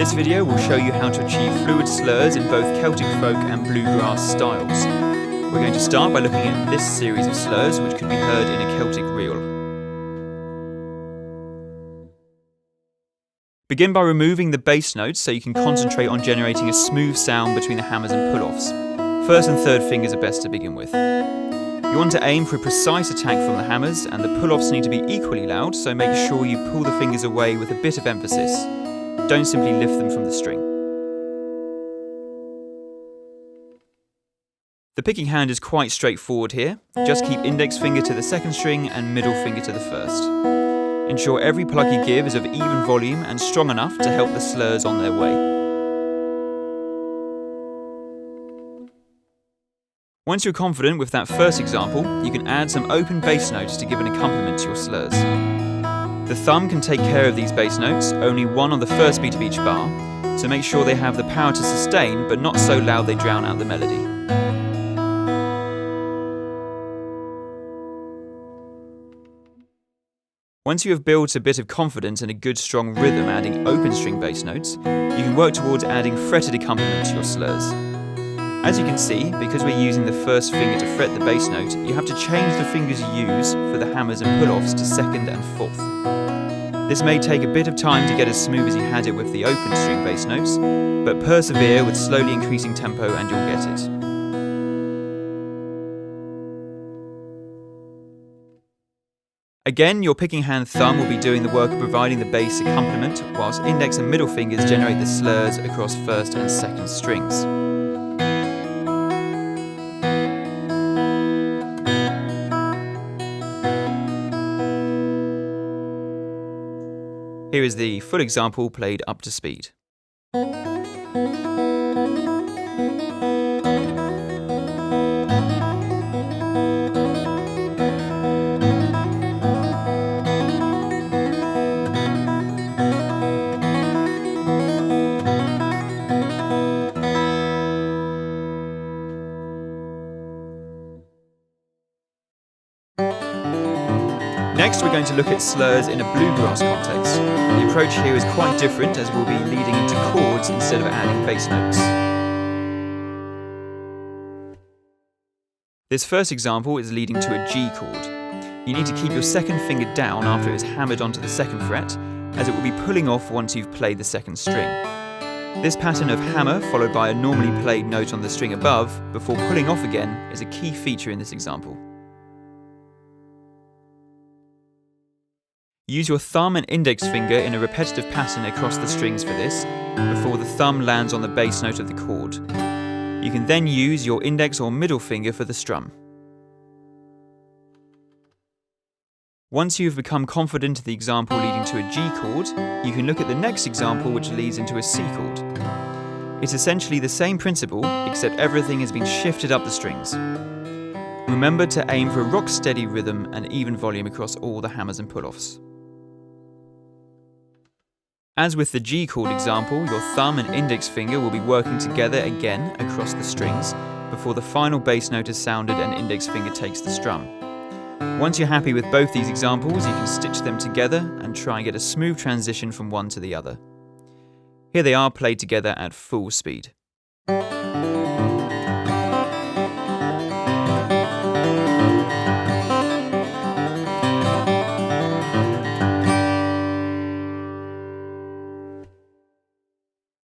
this video we'll show you how to achieve fluid slurs in both Celtic folk and bluegrass styles. We're going to start by looking at this series of slurs which could be heard in a Celtic reel. Begin by removing the bass notes so you can concentrate on generating a smooth sound between the hammers and pull-offs. First and third fingers are best to begin with. You want to aim for a precise attack from the hammers, and the pull-offs need to be equally loud, so make sure you pull the fingers away with a bit of emphasis. Don't simply lift them from the string. The picking hand is quite straightforward here. Just keep index finger to the second string and middle finger to the first. Ensure every pluck you give is of even volume and strong enough to help the slurs on their way. Once you're confident with that first example, you can add some open bass notes to give an accompaniment to your slurs. The thumb can take care of these bass notes, only one on the first beat of each bar, so make sure they have the power to sustain, but not so loud they drown out the melody. Once you have built a bit of confidence and a good strong rhythm adding open string bass notes, you can work towards adding fretted accompaniment to your slurs. As you can see, because we're using the first finger to fret the bass note, you have to change the fingers you use for the hammers and pull-offs to second and fourth. This may take a bit of time to get as smooth as you had it with the open string bass notes, but persevere with slowly increasing tempo and you'll get it. Again, your picking hand thumb will be doing the work of providing the bass accompaniment, whilst index and middle fingers generate the slurs across first and second strings. Here is the full example played up to speed. Next, we're going to look at slurs in a bluegrass context. The approach here is quite different, as we'll be leading into chords instead of adding bass notes. This first example is leading to a G chord. You need to keep your second finger down after it is hammered onto the second fret, as it will be pulling off once you've played the second string. This pattern of hammer followed by a normally played note on the string above before pulling off again is a key feature in this example. Use your thumb and index finger in a repetitive pattern across the strings for this, before the thumb lands on the bass note of the chord. You can then use your index or middle finger for the strum. Once you have become confident in the example leading to a G chord, you can look at the next example which leads into a C chord. It's essentially the same principle, except everything has been shifted up the strings. Remember to aim for a rock-steady rhythm and even volume across all the hammers and pull-offs. As with the G chord example, your thumb and index finger will be working together again across the strings before the final bass note is sounded and index finger takes the strum. Once you're happy with both these examples, you can stitch them together and try and get a smooth transition from one to the other. Here they are played together at full speed.